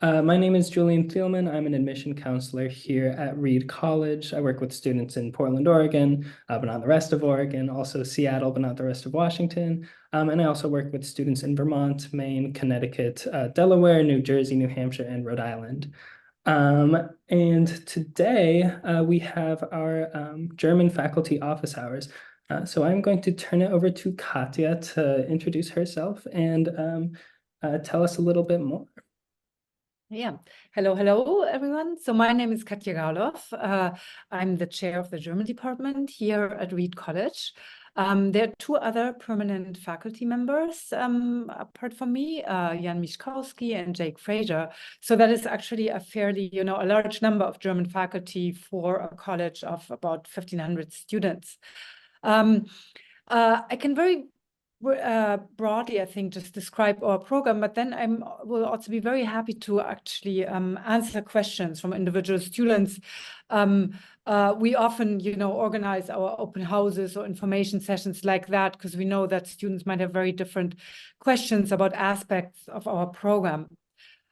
My name is Julian. I'm an admission counselor here at Reed College. I work with students in Portland, Oregon, but not the rest of Oregon, also Seattle, but not the rest of Washington. And I also work with students in Vermont, Maine, Connecticut, Delaware, New Jersey, New Hampshire, and Rhode Island. And today we have our German faculty office hours. So I'm going to turn it over to Katja to introduce herself and tell us a little bit more. Yeah. Hello, everyone. So my name is Katja Garloff. I'm the chair of the German department here at Reed College. There are two other permanent faculty members apart from me, Jan Mischkowski and Jake Fraser. So that is actually a fairly, a large number of German faculty for a college of about 1,500 students. I can very broadly, I think, just describe our program, but then I will also be very happy to actually answer questions from individual students. We often, organize our open houses or information sessions like that because we know that students might have very different questions about aspects of our program.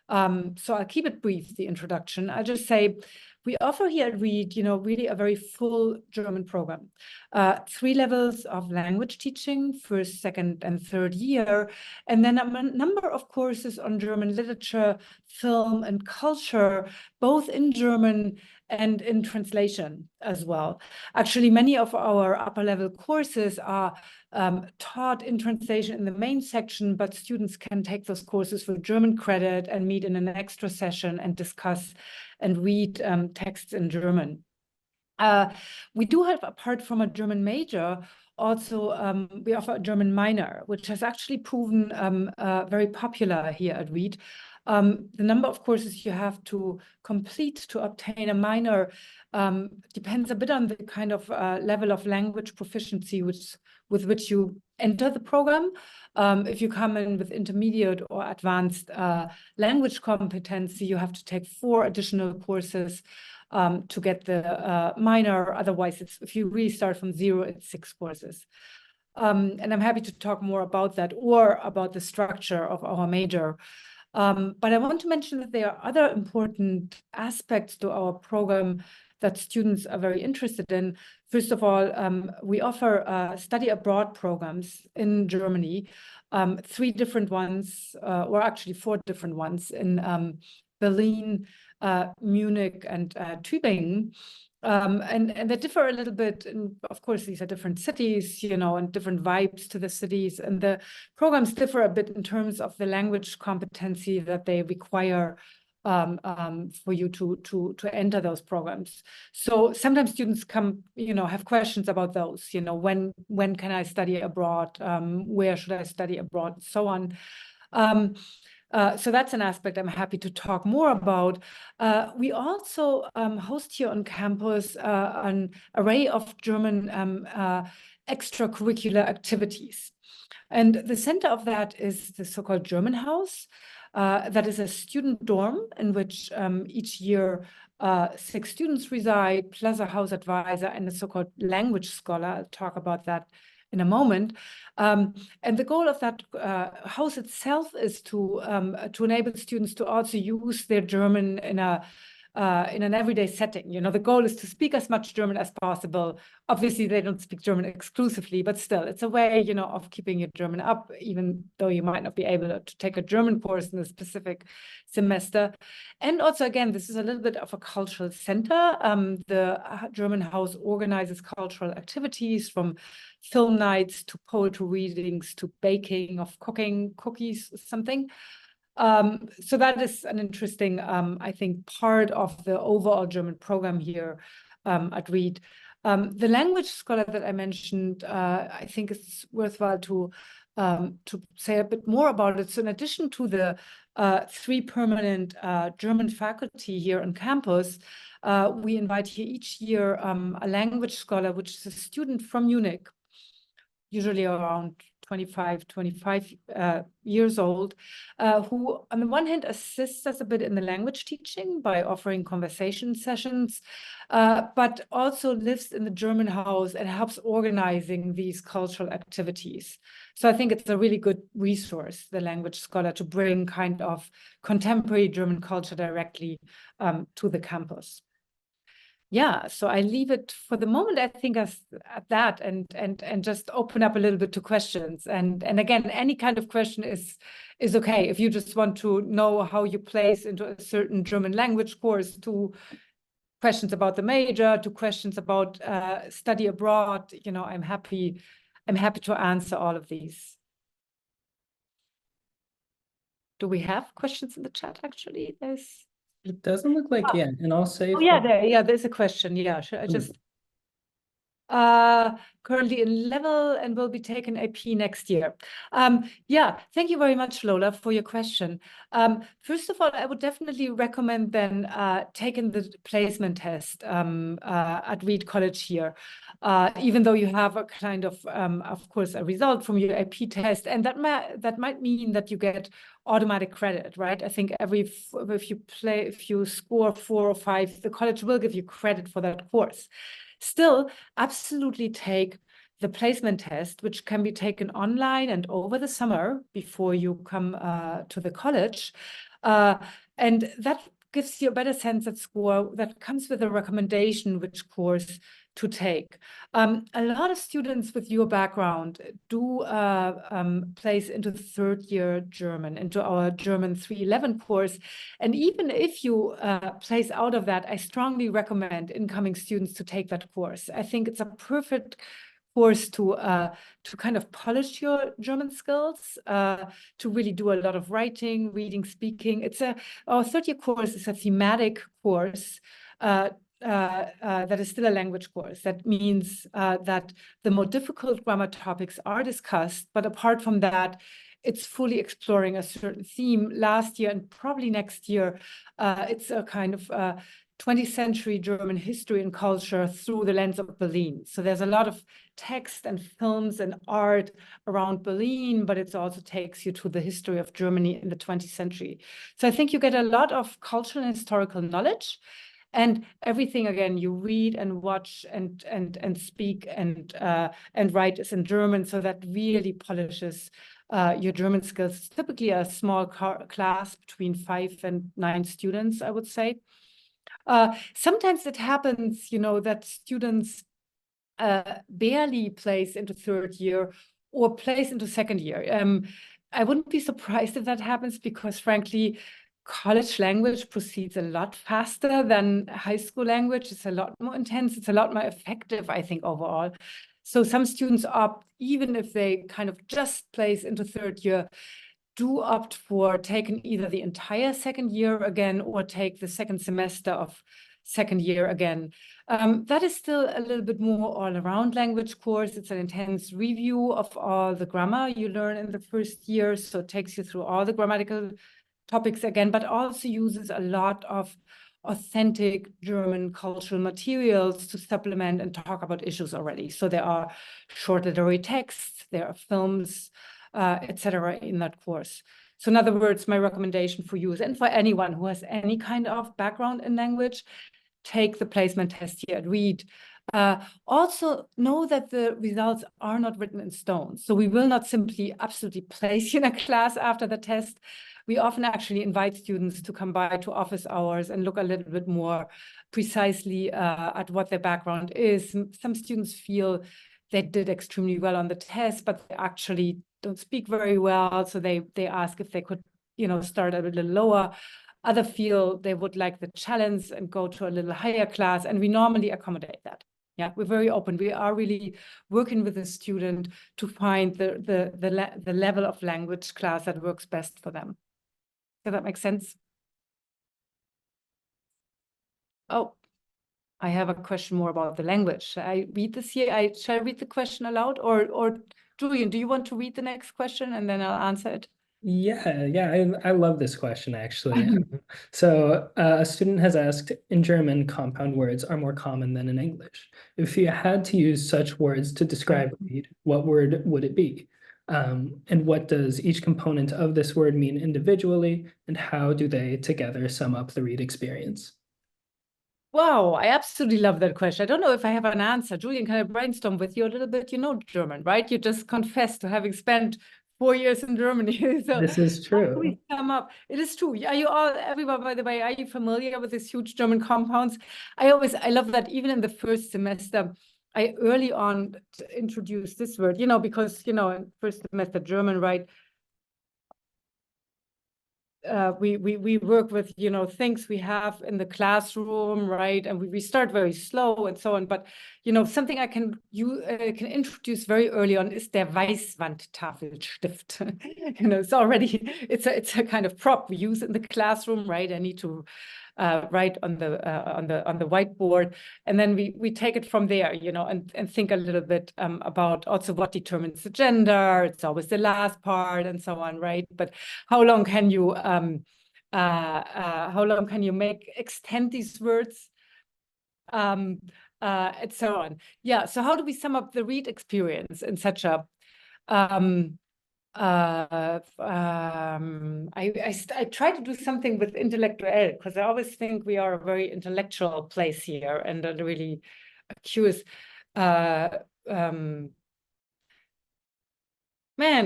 So I'll keep it brief, the introduction. I'll just say, we offer here at Reed, really a very full German program. 3 levels of language teaching, first, second, and third year, and then a number of courses on German literature, film, and culture, both in German and in translation as well. Actually, many of our upper level courses are taught in translation in the main section, but students can take those courses for German credit and meet in an extra session and discuss and read texts in German. We do have, apart from a German major, also we offer a German minor, which has actually proven very popular here at Reed. The number of courses you have to complete to obtain a minor depends a bit on the kind of level of language proficiency with which you enter the program. If you come in with intermediate or advanced language competency, you have to take 4 additional courses to get the minor. Otherwise, if you really start from 0, it's 6 courses. And I'm happy to talk more about that or about the structure of our major. But I want to mention that there are other important aspects to our program that students are very interested in. First of all, we offer study abroad programs in Germany, 3 different ones, or actually 4 different ones in Berlin, Munich, and Tübingen. And they differ a little bit. And of course, these are different cities, and different vibes to the cities. And the programs differ a bit in terms of the language competency that they require for you to enter those programs. So sometimes students come, have questions about those, when can I study abroad? Where should I study abroad? And so on. So that's an aspect I'm happy to talk more about. We also host here on campus an array of German extracurricular activities. And the center of that is the so-called German House. That is a student dorm in which each year 6 students reside, plus a house advisor and a so-called language scholar. I'll talk about that in a moment. And the goal of that house itself is to enable students to also use their German in an everyday setting. The goal is to speak as much German as possible. Obviously, they don't speak German exclusively, but still, it's a way, of keeping your German up, even though you might not be able to take a German course in a specific semester. And also, again, this is a little bit of a cultural center. The German House organizes cultural activities from film nights to poetry readings to baking of cookies, something. So that is an interesting, I think, part of the overall German program here at Reed. The language scholar that I mentioned, I think it's worthwhile to say a bit more about it. So in addition to the 3 permanent German faculty here on campus, we invite here each year a language scholar, which is a student from Munich, usually around 25 years old, who on the one hand assists us a bit in the language teaching by offering conversation sessions, but also lives in the German house and helps organizing these cultural activities. So I think it's a really good resource, the language scholar, to bring kind of contemporary German culture directly to the campus. Yeah, so I leave it for the moment, I think, at that, and just open up a little bit to questions. And again, any kind of question is okay. If you just want to know how you place into a certain German language course, to questions about the major, to questions about study abroad, you know, I'm happy to answer all of these. Do we have questions in the chat? Actually, It doesn't look like, yeah, and I'll say. Oh, yeah, there's a question. Yeah, should I just currently in level and will be taken AP next year. Yeah, thank you very much, Lola, for your question. First of all, I would definitely recommend then taking the placement test at Reed College here, even though you have a kind of course, a result from your AP test, and that might mean that you get automatic credit, right? I think if you score 4 or 5, the college will give you credit for that course. Still, absolutely take the placement test, which can be taken online and over the summer before you come to the college. And that gives you a better sense of score that comes with a recommendation which course to take. A lot of students with your background do place into the 3rd year German, into our German 311 course. And even if you place out of that, I strongly recommend incoming students to take that course. I think it's a perfect course to kind of polish your German skills, to really do a lot of writing, reading, speaking. Our 3rd year course is a thematic course that is still a language course. That means that the more difficult grammar topics are discussed, but apart from that, it's fully exploring a certain theme. Last year and probably next year, it's a kind of 20th century German history and culture through the lens of Berlin. So there's a lot of text and films and art around Berlin, but it also takes you to the history of Germany in the 20th century. So I think you get a lot of cultural and historical knowledge, and everything, again, you read and watch and speak and write is in German, so that really polishes your German skills. It's typically a small class between 5 and 9 students, I would say. Sometimes it happens, you know, that students barely place into 3rd year or place into 2nd year. I wouldn't be surprised if that happens, because frankly, college language proceeds a lot faster than high school language. It's a lot more intense. It's a lot more effective, I think, overall. So some students opt, even if they kind of just place into 3rd year, do opt for taking either the entire 2nd year again or take the 2nd semester of 2nd year again. That is still a little bit more all-around language course. It's an intense review of all the grammar you learn in the 1st year, so it takes you through all the grammatical topics again, but also uses a lot of authentic German cultural materials to supplement and talk about issues already. So there are short literary texts, there are films, etc. in that course. So in other words, my recommendation for you is, and for anyone who has any kind of background in language, take the placement test here at Reed. Also know that the results are not written in stone. So we will not simply absolutely place you in a class after the test. We often actually invite students to come by to office hours and look a little bit more precisely at what their background is. Some students feel they did extremely well on the test, but they actually don't speak very well. So they ask if they could, you know, start a little lower. Others feel they would like the challenge and go to a little higher class, and we normally accommodate that. Yeah, we're very open. We are really working with the student to find the level of language class that works best for them. Does that make sense? Oh, I have a question more about the language. Shall I read this here? Shall I read the question aloud, or Julian, do you want to read the next question and then I'll answer it? Yeah, I love this question, actually. So a student has asked, in German, compound words are more common than in English. If you had to use such words to describe Reed, what word would it be? And what does each component of this word mean individually, and how do they together sum up the read experience? Wow, I absolutely love that question. I don't know if I have an answer. Julian, can I brainstorm with you a little bit? You know German, right? You just confessed to having spent 4 years in Germany. So This is how do true. we sum up? It is true. Are you all, everyone, by the way, are you familiar with these huge German compounds? I love that even in the first semester, I early on introduced this word, because, in first semester German, right? We work with things we have in the classroom, right? And we start very slow and so on. But something I can introduce very early on is der Weißwandtafelstift. It's a kind of prop we use in the classroom, right? I need to write on the whiteboard, and then we take it from there, and think a little bit about also what determines the gender. It's always the last part and so on, right? But how long can you extend these words, and so on? Yeah. So how do we sum up the read experience in such a I try to do something with intellectual, because I always think we are a very intellectual place here and really curious. Man,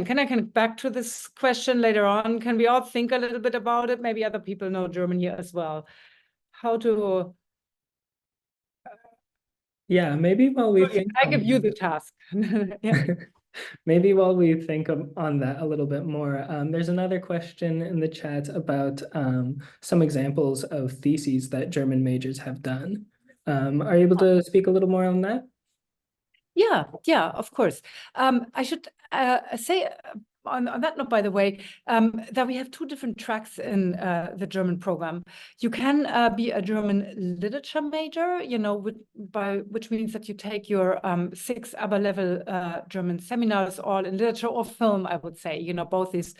can I come back to this question later on? Can we all think a little bit about it? Maybe other people know German here as well. How to... Yeah, maybe while we think I give you the task. Yeah. maybe while we think on that a little bit more, there's another question in the chat about some examples of theses that German majors have done. Are you able to speak a little more on that? Yeah, of course. I should say on that note, by the way, that we have two different tracks in the German program. You can be a German literature major, which means that you take your 6 upper level German seminars all in literature or film, I would say, both these.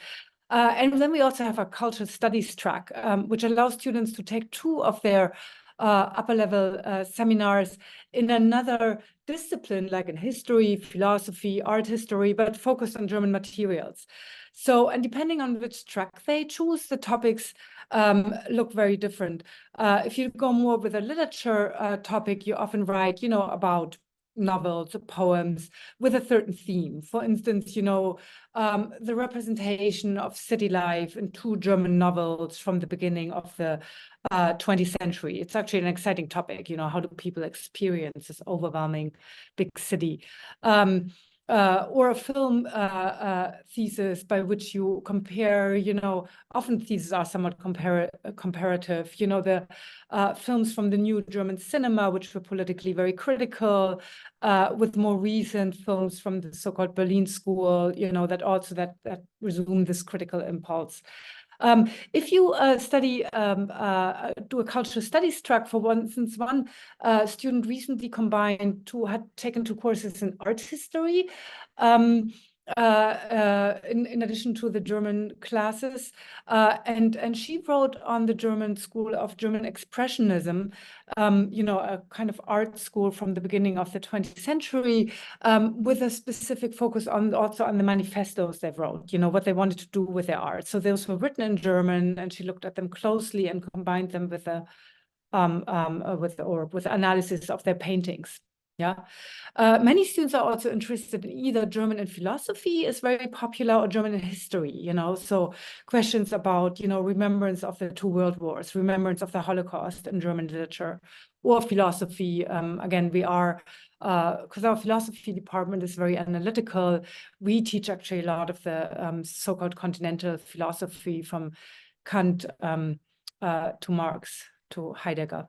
And then we also have a cultural studies track, which allows students to take 2 of their upper level seminars in another discipline, like in history, philosophy, art history, but focused on German materials. So, and depending on which track they choose, the topics look very different. If you go more with a literature topic, you often write, about novels or poems with a certain theme. For instance, the representation of city life in 2 German novels from the beginning of the 20th century. It's actually an exciting topic, how do people experience this overwhelming big city? Or a film thesis by which you compare, often theses are somewhat comparative, the films from the new German cinema, which were politically very critical, with more recent films from the so-called Berlin School, that resume this critical impulse. If you do a cultural studies track, for instance, one student recently had taken 2 courses in art history, in addition to the German classes, and she wrote on the German School of German Expressionism, a kind of art school from the beginning of the 20th century, with a specific focus also on the manifestos they wrote, what they wanted to do with their art. So those were written in German, and she looked at them closely and combined them with analysis of their paintings. Yeah. Many students are also interested in either German and philosophy is very popular, or German and history, so questions about, remembrance of the 2 world wars, remembrance of the Holocaust in German literature, or philosophy. Again, we are, because our philosophy department is very analytical, we teach actually a lot of the so-called continental philosophy from Kant to Marx to Heidegger.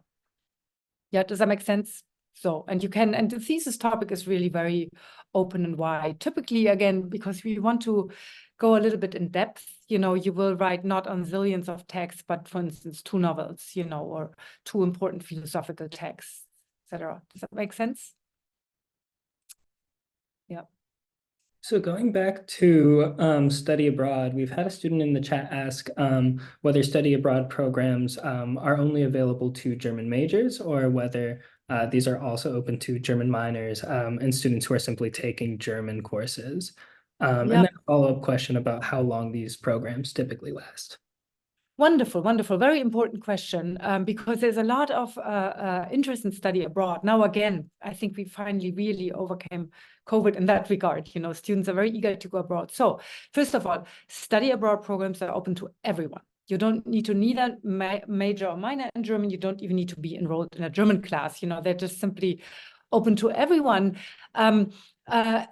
Yeah, does that make sense? So, and the thesis topic is really very open and wide. Typically, again, because we want to go a little bit in depth, you will write not on zillions of texts, but for instance, 2 novels, or 2 important philosophical texts, etc. Does that make sense? Yeah. So going back to study abroad, we've had a student in the chat ask whether study abroad programs are only available to German majors, or whether these are also open to German minors and students who are simply taking German courses. And then a follow-up question about how long these programs typically last. Wonderful, wonderful. Very important question, because there's a lot of interest in study abroad. Now, again, I think we finally really overcame COVID in that regard. You know, students are very eager to go abroad. So first of all, study abroad programs are open to everyone. You don't need to need a major or minor in German. You don't even need to be enrolled in a German class. You know, they're just simply open to everyone.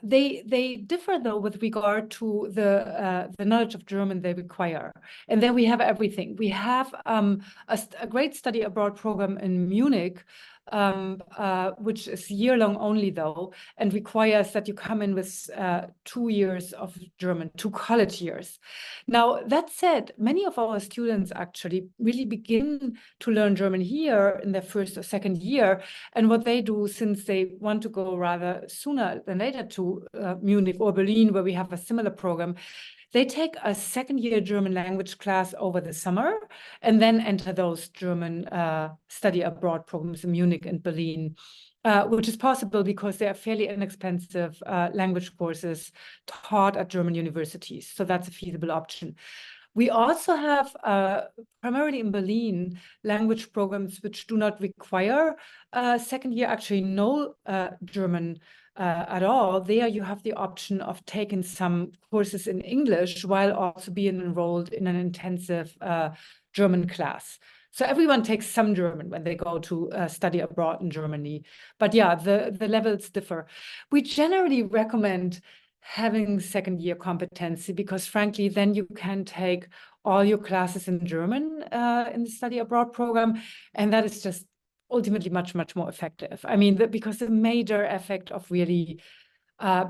They differ though with regard to the knowledge of German they require, and then we have everything. We have a great study abroad program in Munich, which is year-long only though, and requires that you come in with 2 years of German, 2 college years. Now, that said, many of our students actually really begin to learn German here in their first or second year, and what they do, since they want to go rather sooner than later to Munich or Berlin, where we have a similar program, they take a second-year German language class over the summer and then enter those German study abroad programs in Munich and Berlin, which is possible because they are fairly inexpensive language courses taught at German universities. So that's a feasible option. We also have, primarily in Berlin, language programs which do not require second year, actually no German at all. There you have the option of taking some courses in English while also being enrolled in an intensive German class. So everyone takes some German when they go to study abroad in Germany. But yeah, the levels differ. We generally recommend having second year competency because frankly, then you can take all your classes in German in the study abroad program. And that is just ultimately much, much more effective. I mean, because the major effect of really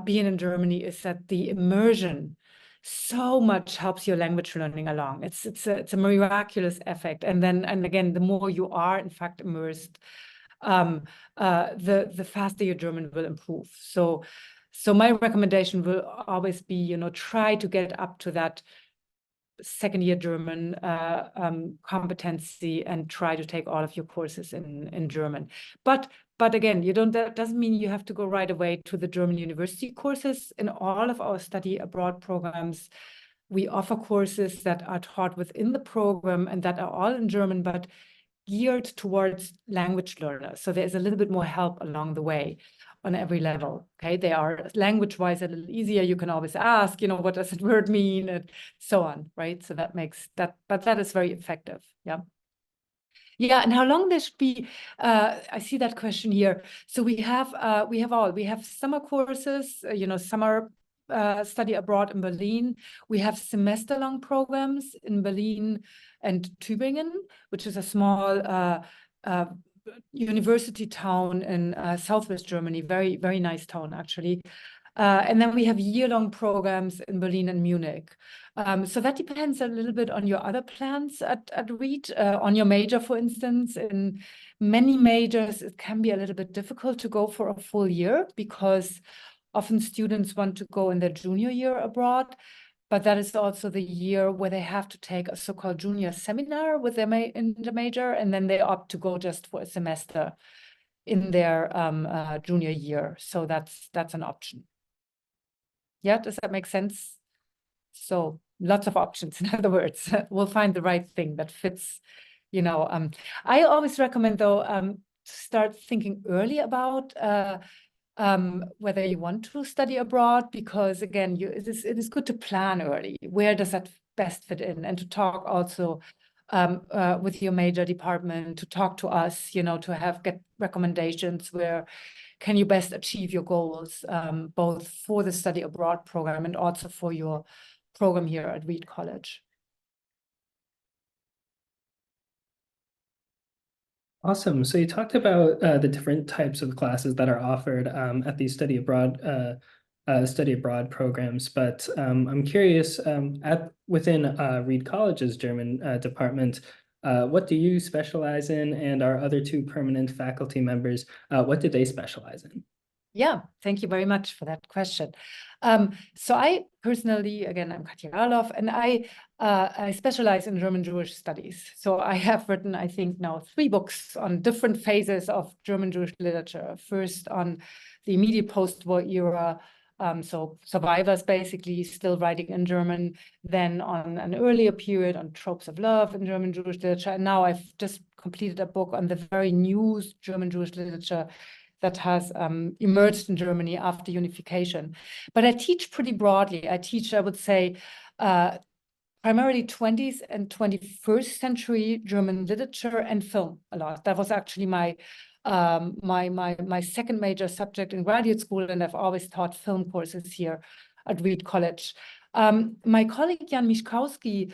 being in Germany is that the immersion so much helps your language learning along. It's a miraculous effect. And again, the more you are in fact immersed, the faster your German will improve. So my recommendation will always be, you know, try to get up to that second year German competency and try to take all of your courses in German. But again, that doesn't mean you have to go right away to the German university courses. In all of our study abroad programs, we offer courses that are taught within the program and that are all in German, but geared towards language learners. So there's a little bit more help along the way on every level. Okay, they are language-wise a little easier. You can always ask, you know, what does that word mean, and so on, right? So that makes that, but that is very effective. Yeah. Yeah, and how long this should be? I see that question here. So we have summer courses, you know, summer study abroad in Berlin. We have semester-long programs in Berlin and Tübingen, which is a small university town in southwest Germany. Very, very nice town, actually. And then we have year-long programs in Berlin and Munich. So that depends a little bit on your other plans at Reed, on your major, for instance. In many majors, it can be a little bit difficult to go for a full year because often students want to go in their junior year abroad, but that is also the year where they have to take a so-called junior seminar with their in the major, and then they opt to go just for a semester in their junior year. So that's an option. Yeah, does that make sense? So lots of options, in other words. We'll find the right thing that fits, you know. I always recommend, though, to start thinking early about whether you want to study abroad, because again, it is good to plan early. Where does that best fit in? And to talk also with your major department, to talk to us, you know, to get recommendations where can you best achieve your goals, both for the study abroad program and also for your program here at Reed College. Awesome. So you talked about the different types of classes that are offered at these study abroad programs, but I'm curious, within Reed College's German department, what do you specialize in, and our other 2 permanent faculty members, what did they specialize in? Yeah, thank you very much for that question. So I personally, again, I'm Katja Garloff, and I specialize in German Jewish studies. So I have written, I think now 3 books on different phases of German Jewish literature. First on the immediate post-war era, So survivors basically still writing in German, then on an earlier period on tropes of love in German Jewish literature. And now I've just completed a book on the very new German Jewish literature that has emerged in Germany after unification. But I teach pretty broadly. I teach, I would say, primarily 20th and 21st century German literature and film a lot. That was actually my second major subject in graduate school, and I've always taught film courses here at Reed College. My colleague Jan Miszkowski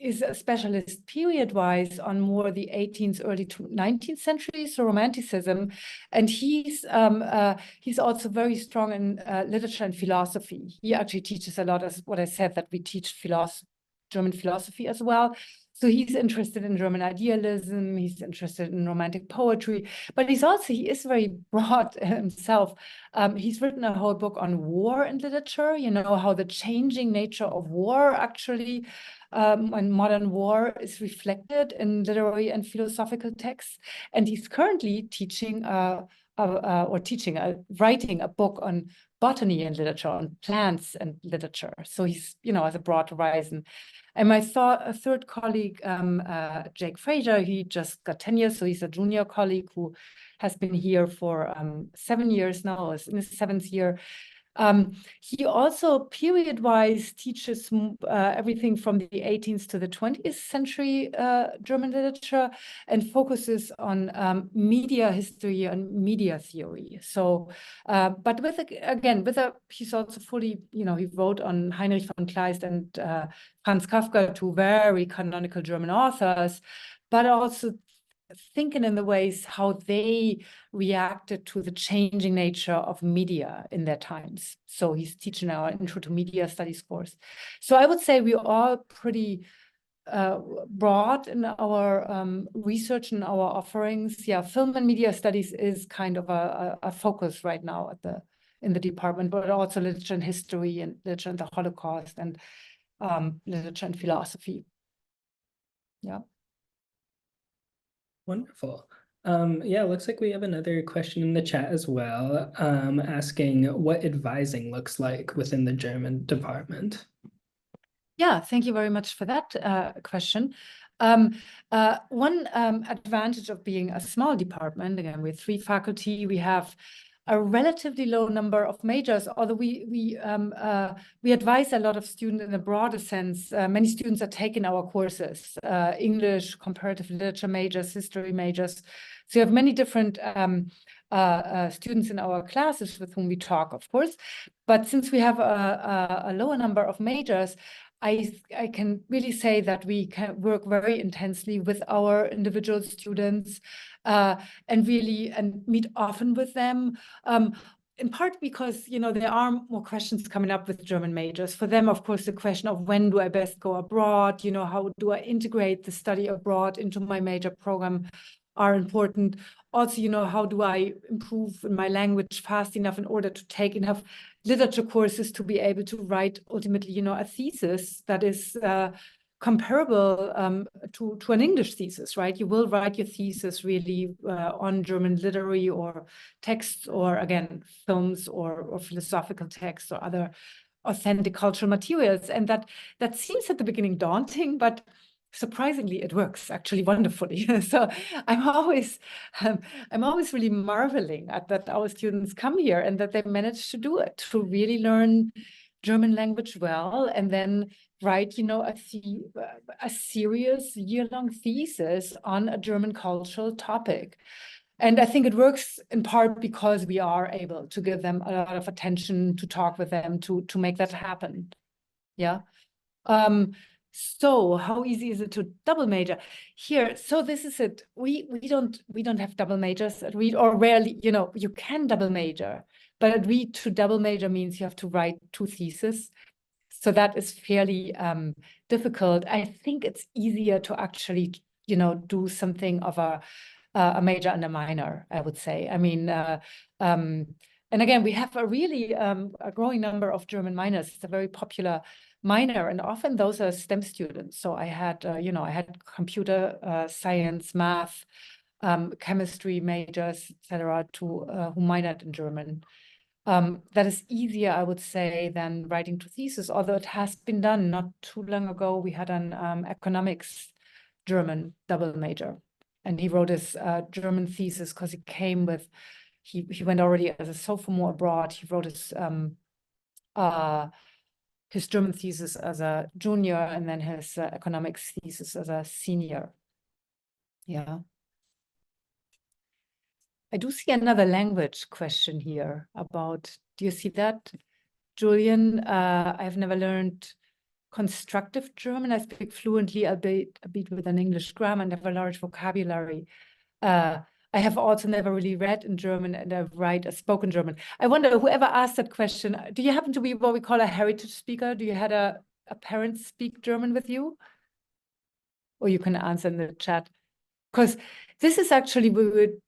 is a specialist period-wise on more the 18th, early 19th century, so Romanticism, and he's also very strong in literature and philosophy. He actually teaches a lot, as what I said, that we teach German philosophy as well. So he's interested in German idealism, he's interested in romantic poetry, but he is very broad himself. He's written a whole book on war in literature, you know, how the changing nature of war actually, and modern war is reflected in literary and philosophical texts. And he's currently writing a book on botany and literature, on plants and literature. So he's, you know, has a broad horizon. And my third colleague, Jake Fraser, he just got tenure, so he's a junior colleague who has been here for 7 years now, is in his 7th year. He also period-wise teaches everything from the 18th to the 20th century German literature and focuses on media history and media theory. So, but he's also fully, you know, he wrote on Heinrich von Kleist and Franz Kafka, two very canonical German authors, but also thinking in the ways how they reacted to the changing nature of media in their times. So he's teaching our Intro to Media Studies course. So I would say we are all pretty broad in our research and our offerings. Yeah, film and media studies is kind of a focus right now in the department, but also literature and history and literature and the Holocaust and literature and philosophy. Yeah. Wonderful. Yeah, looks like we have another question in the chat as well, asking what advising looks like within the German department. Yeah, thank you very much for that question. One advantage of being a small department, again, with 3 faculty, we have a relatively low number of majors, although we advise a lot of students in a broader sense. Many students are taking our courses, English, comparative literature majors, history majors. So you have many different students in our classes with whom we talk, of course. But since we have a lower number of majors, I can really say that we can work very intensely with our individual students and meet often with them. In part because, you know, there are more questions coming up with German majors. For them, of course, the question of when do I best go abroad, you know, how do I integrate the study abroad into my major program are important. Also, you know, how do I improve my language fast enough in order to take enough literature courses to be able to write ultimately, you know, a thesis that is comparable to an English thesis, right? You will write your thesis really on German literary or texts, or again, films or philosophical texts or other authentic cultural materials. And that seems at the beginning daunting, but surprisingly, it works actually wonderfully. So I'm always really marveling at that our students come here and that they manage to do it, to really learn German language well, and then write, you know, a serious year-long thesis on a German cultural topic. And I think it works in part because we are able to give them a lot of attention, to talk with them, to make that happen. Yeah. So how easy is it to double major here? So this is it. We don't have double majors at Reed, or rarely, you know, you can double major, but at Reed to double major means you have to write 2 theses. So that is fairly difficult. I think it's easier to actually, you know, do something of a major and a minor, I would say. I mean, and again, we have a really a growing number of German minors. It's a very popular minor, and often those are STEM students. So I had, you know, I had computer science, math, chemistry majors, etc., who minored in German. That is easier, I would say, than writing two theses, although it has been done not too long ago. We had an economics German double major, and he wrote his German thesis because he came with, he went already as a sophomore abroad. He wrote his German thesis as a junior, and then his economics thesis as a senior. Yeah. I do see another language question here about, do you see that, Julian? I've never learned constructive German. I speak fluently, a bit with an English grammar and have a large vocabulary. I have also never really read in German, and I write a spoken German. I wonder, whoever asked that question, do you happen to be what we call a heritage speaker? Do you had a parent speak German with you? Or you can answer in the chat. Because this is actually, we would,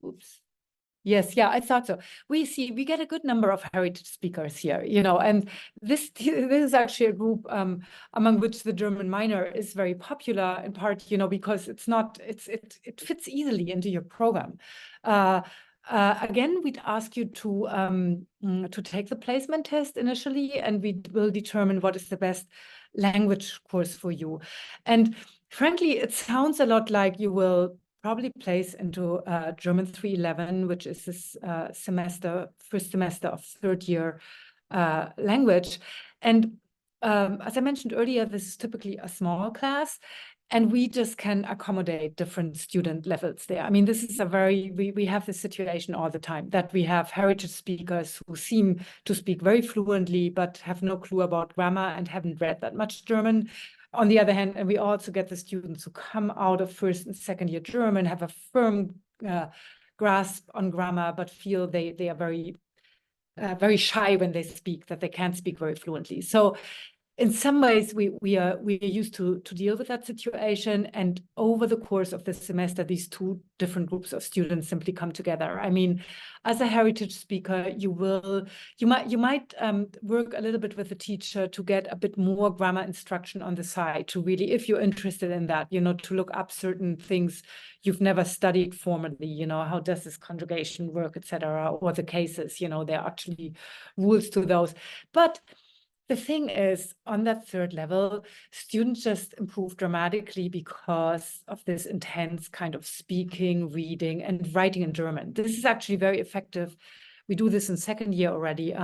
oops. Yes, yeah, I thought so. We get a good number of heritage speakers here, and this is actually a group among which the German minor is very popular, in part, because it fits easily into your program. Again, we'd ask you to take the placement test initially, and we will determine what is the best language course for you. And frankly, it sounds a lot like you will probably place into German 311, which is this first semester of third year language. And as I mentioned earlier, this is typically a small class, and we just can accommodate different student levels there. I mean, this is we have this situation all the time, that we have heritage speakers who seem to speak very fluently, but have no clue about grammar and haven't read that much German. On the other hand, and we also get the students who come out of first and second year German, have a firm grasp on grammar, but feel they are very shy when they speak, that they can't speak very fluently. So in some ways, we are used to deal with that situation, and over the course of the semester, these two different groups of students simply come together. I mean, as a heritage speaker, you might work a little bit with the teacher to get a bit more grammar instruction on the side, to really, if you're interested in that, to look up certain things you've never studied formally. How does this conjugation work, etc., or the cases. There are actually rules to those, but the thing is, on that third level, students just improve dramatically because of this intense kind of speaking, reading, and writing in German. This is actually very effective. We do this in second year already.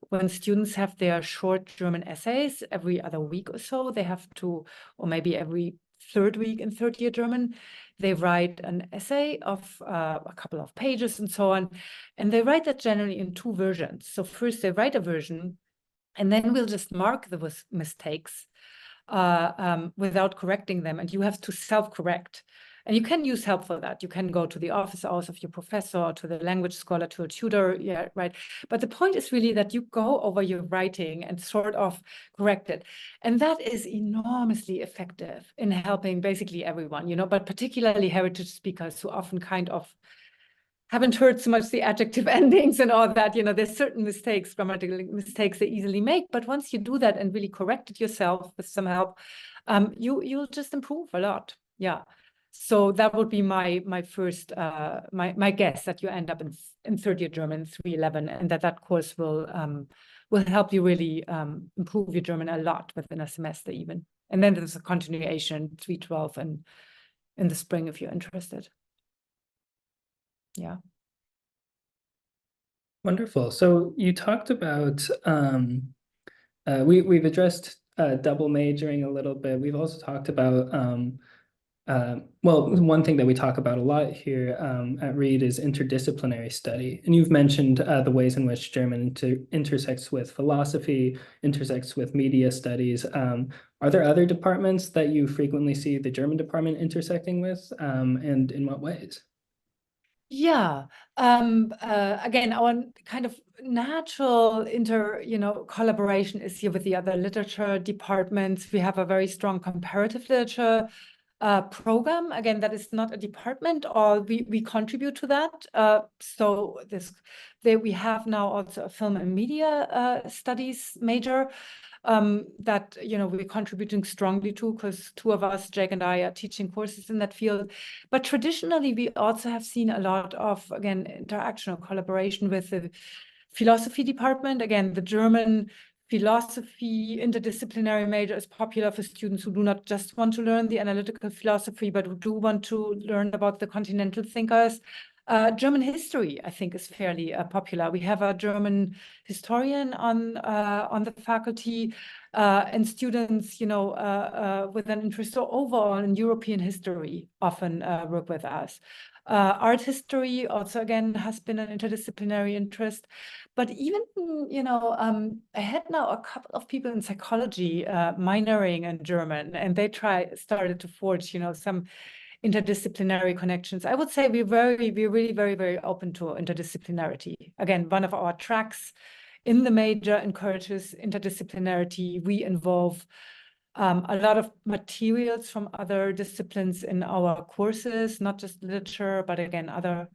When students have their short German essays every other week or so, they have to, or maybe every third week in third year German, they write an essay of a couple of pages and so on. And they write that generally in two versions. So first they write a version, and then we'll just mark the mistakes without correcting them. And you have to self-correct. And you can use help for that. You can go to the office hours of your professor, or to the language scholar, to a tutor. Yeah, right. But the point is really that you go over your writing and sort of correct it. And that is enormously effective in helping basically everyone, but particularly heritage speakers who often kind of haven't heard so much the adjective endings and all that. There's certain mistakes, grammatical mistakes they easily make. But once you do that and really correct it yourself with some help, you'll just improve a lot. Yeah. So that would be my first my guess, that you end up in third year German 311, and that course will help you really improve your German a lot within a semester even. And then there's a continuation 312 and in the spring if you're interested. Yeah. Wonderful. So you talked about we've addressed double majoring a little bit. We've also talked about well, one thing that we talk about a lot here at Reed is interdisciplinary study. And you've mentioned the ways in which German intersects with philosophy, intersects with media studies. Are there other departments that you frequently see the German department intersecting with, and in what ways? Yeah. Again, our kind of natural collaboration is here with the other literature departments. We have a very strong comparative literature program. Again, that is not a department, or we contribute to that. So we have now also a film and media studies major that we're contributing strongly to, because two of us, Jake and I, are teaching courses in that field. But traditionally, we also have seen a lot of, again, interaction or collaboration with the philosophy department. Again, the German philosophy interdisciplinary major is popular for students who do not just want to learn the analytical philosophy, but who do want to learn about the continental thinkers. German history, I think, is fairly popular. We have a German historian on the faculty, and students, with an interest overall in European history often work with us. Art history also, again, has been an interdisciplinary interest. But even, I had now a couple of people in psychology minoring in German, and they started to forge, some interdisciplinary connections. I would say we're really very, very open to interdisciplinarity. Again, one of our tracks in the major encourages interdisciplinarity. We involve a lot of materials from other disciplines in our courses, not just literature, but again, other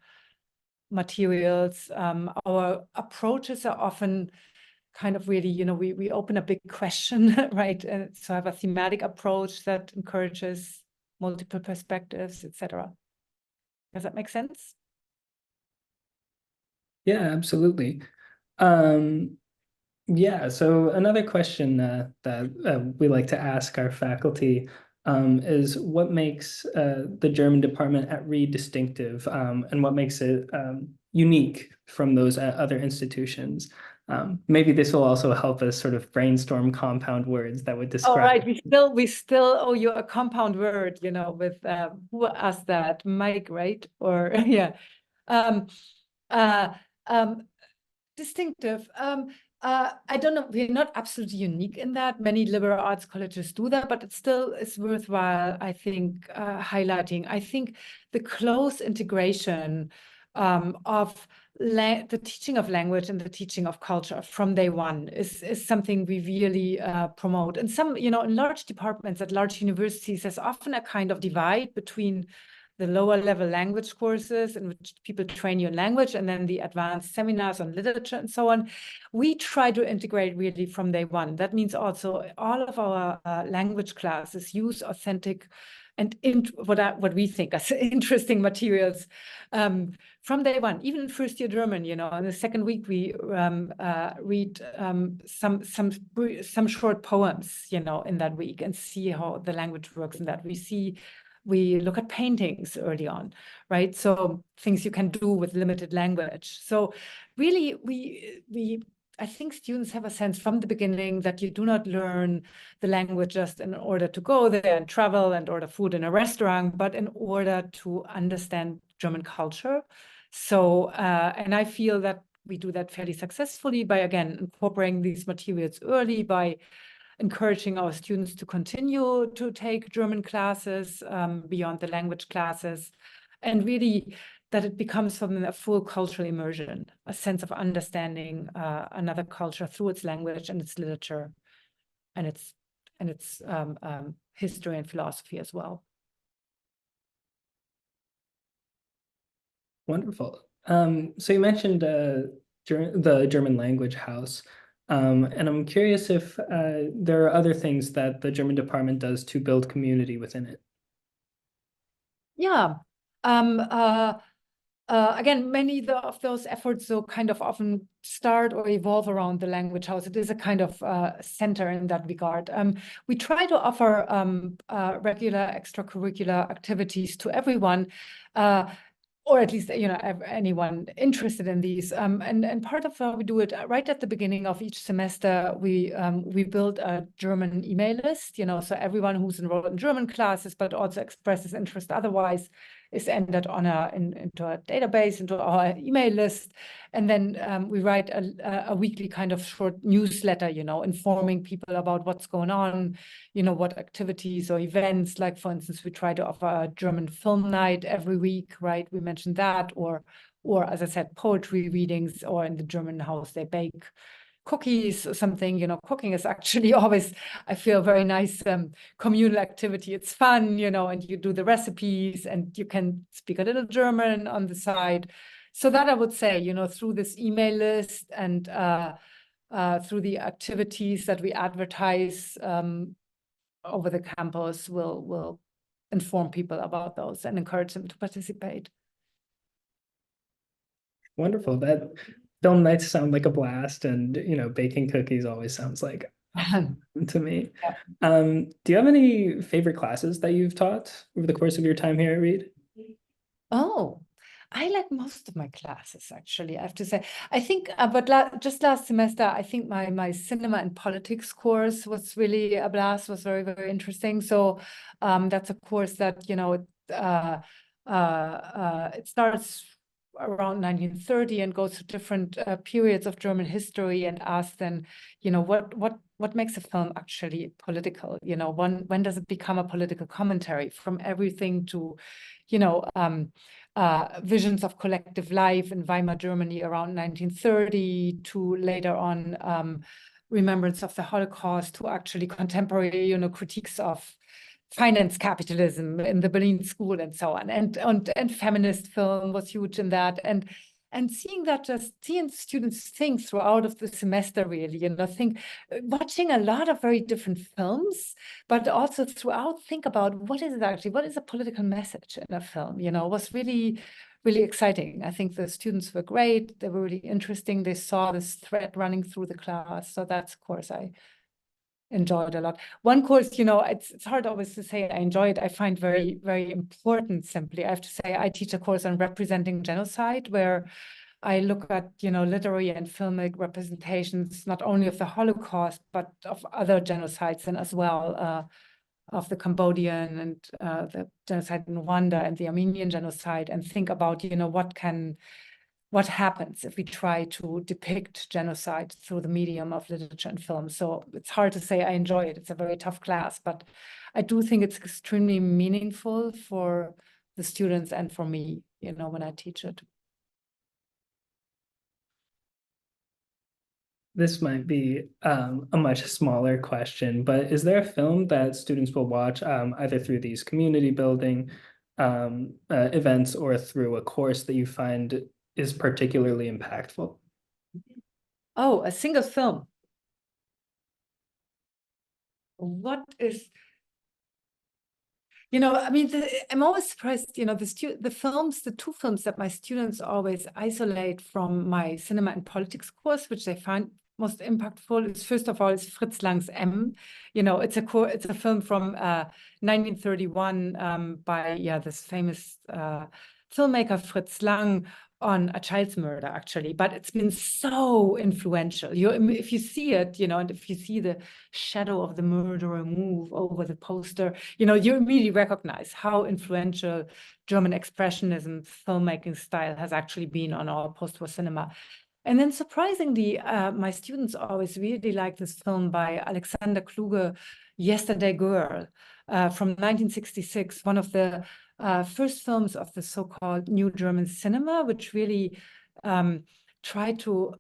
materials. Our approaches are often kind of really, we open a big question, right? And so have a thematic approach that encourages multiple perspectives, etc. Does that make sense? Yeah, absolutely. Yeah, so another question that we like to ask our faculty is what makes the German department at Reed distinctive, and what makes it unique from those other institutions. Maybe this will also help us sort of brainstorm compound words that would describe. Oh, right. We still owe you a compound word, with who asked that? Mike, right? Or yeah. Distinctive. I don't know. We're not absolutely unique in that. Many liberal arts colleges do that, but it still is worthwhile, I think, highlighting. I think the close integration of the teaching of language and the teaching of culture from day one is something we really promote. And some, in large departments at large universities, there's often a kind of divide between the lower level language courses in which people train you in language, and then the advanced seminars on literature and so on. We try to integrate really from day one. That means also all of our language classes use authentic and what we think as interesting materials from day one. Even first year German, in the second week we read some short poems, in that week, and see how the language works in that. We look at paintings early on, right? So things you can do with limited language. So really, I think students have a sense from the beginning that you do not learn the language just in order to go there and travel and order food in a restaurant, but in order to understand German culture. So, and I feel that we do that fairly successfully by, again, incorporating these materials early, by encouraging our students to continue to take German classes beyond the language classes, and really that it becomes for them a full cultural immersion, a sense of understanding another culture through its language and its literature and its history and philosophy as well. Wonderful. So you mentioned the German language house. And I'm curious if there are other things that the German department does to build community within it. Yeah. Again, many of those efforts so kind of often start or evolve around the language house. It is a kind of center in that regard. We try to offer regular extracurricular activities to everyone, or at least anyone interested in these. And part of how we do it, right at the beginning of each semester, we build a German email list. So everyone who's enrolled in German classes but also expresses interest otherwise is entered into a database, into our email list. And then we write a weekly kind of short newsletter, informing people about what's going on, what activities or events. Like, for instance, we try to offer a German film night every week, right? We mentioned that, or as I said, poetry readings, or in the German house, they bake cookies or something. You know, cooking is actually always, I feel, very nice communal activity. It's fun, you know, and you do the recipes and you can speak a little German on the side. So that I would say, you know, through this email list and through the activities that we advertise over the campus, will inform people about those and encourage them to participate. Wonderful. That film nights sound like a blast, and you know, baking cookies always sounds like to me. Yeah. Do you have any favorite classes that you've taught over the course of your time here at Reed? Oh, I like most of my classes, actually, I have to say. I think, but just last semester, I think my cinema and politics course was really a blast, was very, very interesting. So that's a course that, you know, it starts around 1930 and goes to different periods of German history and asks then, you know, what makes a film actually political? You know, when does it become a political commentary, from everything to, you know, visions of collective life in Weimar Germany around 1930 to later on remembrance of the Holocaust, to actually contemporary, you know, critiques of finance capitalism in the Berlin School and so on. And feminist film was huge in that. And seeing that, just seeing students think throughout of the semester, really, you know, watching a lot of very different films, but also throughout think about what is a political message in a film, you know, was really, really exciting. I think the students were great. They were really interesting. They saw this thread running through the class. So that's, of course, I enjoyed a lot. One course, you know, it's hard always to say I enjoy it. I find very, very important, simply. I have to say I teach a course on representing genocide, where I look at, you know, literary and filmic representations, not only of the Holocaust, but of other genocides and as well of the Cambodian and the genocide in Rwanda and the Armenian genocide, and think about, you know, what happens if we try to depict genocide through the medium of literature and film. So it's hard to say I enjoy it. It's a very tough class, but I do think it's extremely meaningful for the students and for me, you know, when I teach it. This might be a much smaller question, but is there a film that students will watch either through these community building events or through a course that you find is particularly impactful? Oh, a single film. What is, you know, I mean, I'm always surprised, you know, the two films that my students always isolate from my cinema and politics course, which they find most impactful, is, first of all, is Fritz Lang's M. You know, it's a film from 1931 by this famous filmmaker Fritz Lang, on a child's murder, actually, but it's been so influential. If you see it, you know, and if you see the shadow of the murderer move over the poster, you know, you immediately recognize how influential German expressionism filmmaking style has actually been on our post-war cinema. And then surprisingly, my students always really like this film by Alexander Kluge, Yesterday Girl, from 1966, one of the first films of the so-called New German Cinema, which really tried to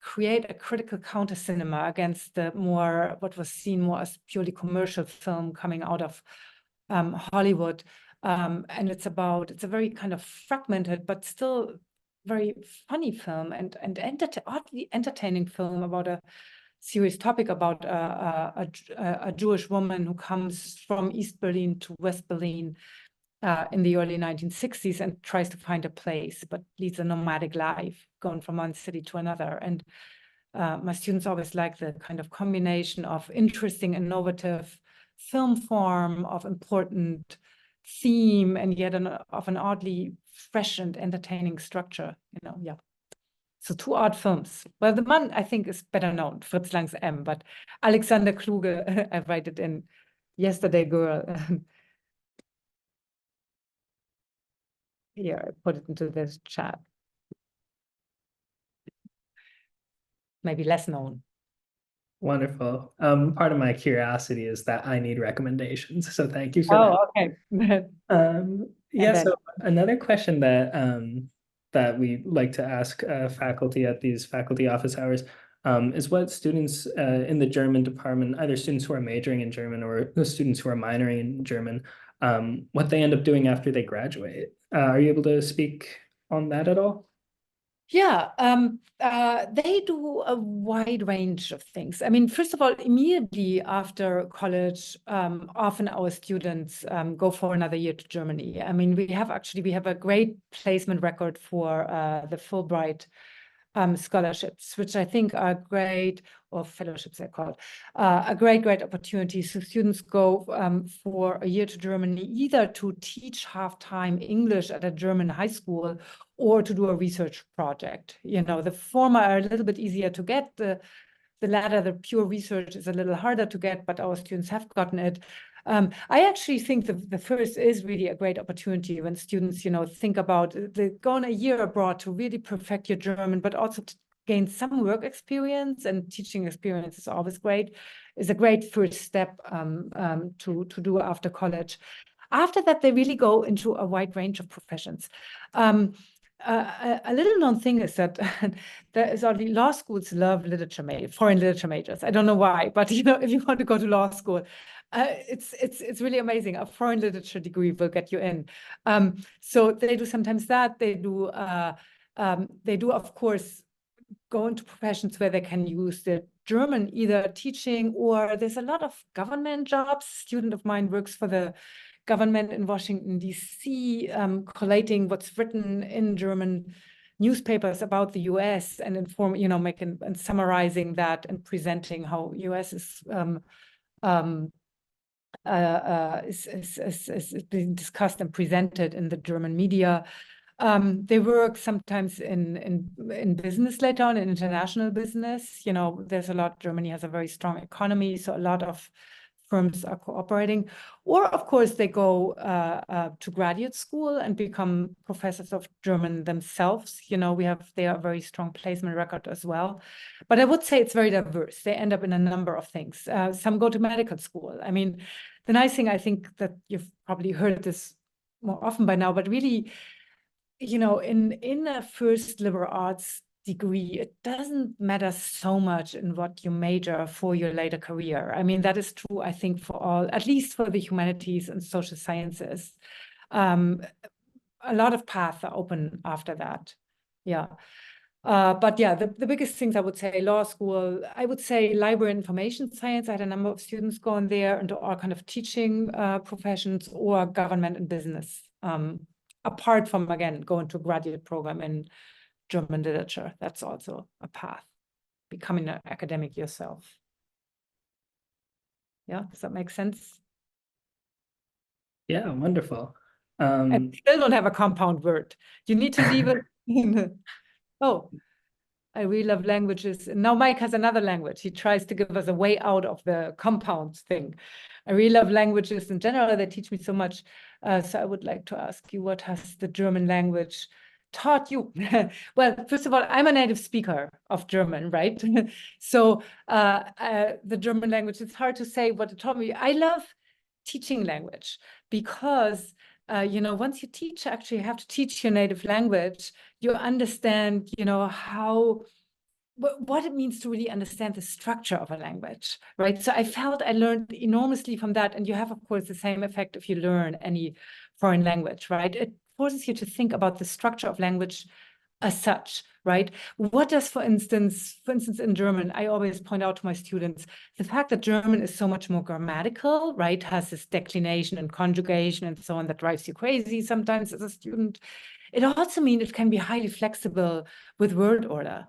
create a critical counter cinema against the what was seen more as purely commercial film coming out of Hollywood. And it's a very kind of fragmented, but still very funny film and oddly entertaining film about a serious topic about a Jewish woman who comes from East Berlin to West Berlin in the early 1960s and tries to find a place, but leads a nomadic life, going from one city to another. And my students always like the kind of combination of interesting, innovative film form, of important theme, and yet of an oddly fresh and entertaining structure, you know, yeah. So two art films. Well, the one I think is better known, Fritz Lang's M, but Alexander Kluge, I write it in Yesterday Girl. Here, I put it into this chat. Maybe less known. Wonderful. Part of my curiosity is that I need recommendations, so thank you for that. Oh, okay. Yeah, so another question that that we like to ask faculty at these faculty office hours, is what students in the German department, either students who are majoring in German or the students who are minoring in German, what they end up doing after they graduate. Are you able to speak on that at all? Yeah, they do a wide range of things. I mean, first of all, immediately after college, often our students go for another year to Germany. I mean, we have a great placement record for the Fulbright scholarships, which I think are great, or fellowships they're called, a great opportunity. So students go for a year to Germany, either to teach half-time English at a German high school or to do a research project. You know, the former are a little bit easier to get. The latter, the pure research, is a little harder to get, but our students have gotten it. I actually think the first is really a great opportunity when students, you know, think about going a year abroad to really perfect your German, but also to gain some work experience, and teaching experience is always great, is a great first step to do after college. After that, they really go into a wide range of professions. A little known thing is that there is only law schools love foreign literature majors. I don't know why, but you know, if you want to go to law school, it's really amazing. A foreign literature degree will get you in. So they do sometimes that. They do of course go into professions where they can use the German, either teaching, or there's a lot of government jobs. A student of mine works for the government in Washington, D.C., collating what's written in German newspapers about the U.S. and making and summarizing that and presenting how U.S. is being discussed and presented in the German media. They work sometimes in business later on, in international business. You know, Germany has a very strong economy, so a lot of firms are cooperating. Or, of course, they go to graduate school and become professors of German themselves. You know, they are a very strong placement record as well. But I would say it's very diverse. They end up in a number of things. Some go to medical school. I mean, the nice thing, I think that you've probably heard this more often by now, but really, you know, in a first liberal arts degree, it doesn't matter so much in what you major for your later career. I mean, that is true, I think, for all, at least for the humanities and social sciences. A lot of paths are open after that. Yeah. But yeah, the biggest things I would say, law school, I would say library and information science. I had a number of students going there into all kind of teaching professions, or government and business. Apart from, again, going to a graduate program in German literature, that's also a path, becoming an academic yourself. Yeah, does that make sense? Yeah, wonderful. I still don't have a compound word. You need to leave it. Oh, I really love languages. And now Mike has another language. He tries to give us a way out of the compounds thing. I really love languages in general. They teach me so much. So I would like to ask you, what has the German language taught you? Well, first of all, I'm a native speaker of German, right? So the German language, it's hard to say what it taught me. I love teaching language because you know, once you teach, actually you have to teach your native language, you understand, you know, what it means to really understand the structure of a language, right? So I felt I learned enormously from that. And you have, of course, the same effect if you learn any foreign language, right? It forces you to think about the structure of language as such, right? What does, for instance, in German, I always point out to my students, the fact that German is so much more grammatical, right? Has this declination and conjugation and so on that drives you crazy sometimes as a student. It also means it can be highly flexible with word order,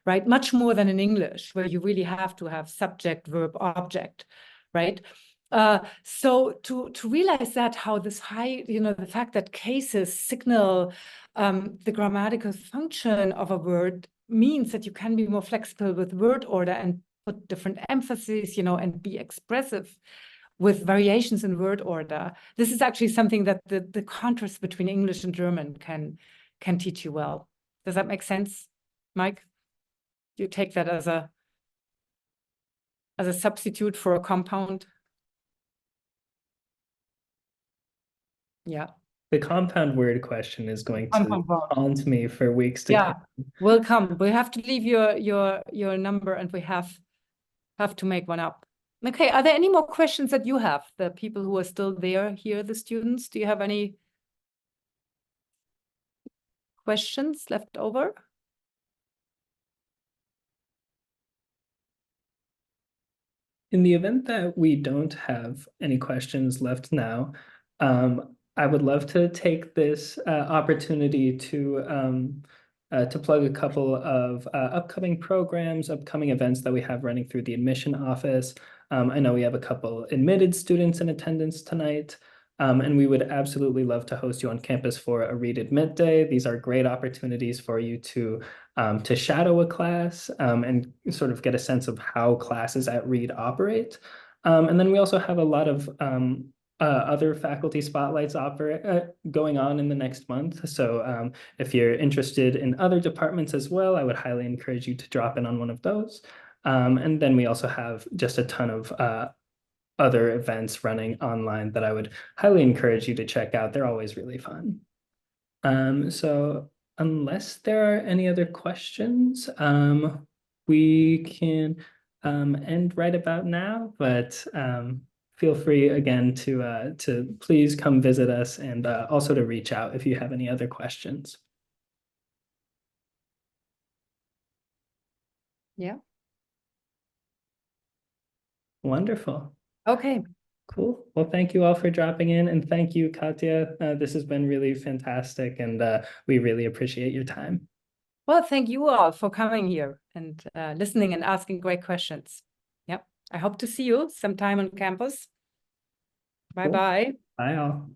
right? Much more than in English, where you really have to have subject, verb, object, right? So to realize that, how this high, you know, the fact that cases signal the grammatical function of a word means that you can be more flexible with word order and put different emphasis, you know, and be expressive with variations in word order. This is actually something that the contrast between English and German can teach you well. Does that make sense, Mike? You take that as a substitute for a compound? Yeah. The compound word question is going to Compound word. haunt me for weeks to Yeah, come. will come. We have to leave your number, and we have to make one up. Okay, are there any more questions that you have? The people who are still there here, the students, do you have any questions left over? In the event that we don't have any questions left now, I would love to take this opportunity to plug a couple of upcoming programs, upcoming events that we have running through the admission office. I know we have a couple admitted students in attendance tonight, and we would absolutely love to host you on campus for a Read Admit Day. These are great opportunities for you to shadow a class and sort of get a sense of how classes at Reed operate. And then we also have a lot of other faculty spotlights going on in the next month. So if you're interested in other departments as well, I would highly encourage you to drop in on one of those. And then we also have just a ton of other events running online that I would highly encourage you to check out. They're always really fun. So unless there are any other questions, we can end right about now, but feel free again to please come visit us and also to reach out if you have any other questions. Yeah. Wonderful. Okay. Cool. Well, thank you all for dropping in, and thank you, Katja. This has been really fantastic, and we really appreciate your time. Well, thank you all for coming here and listening and asking great questions. Yep. I hope to see you sometime on campus. Cool. Bye-bye. Bye all.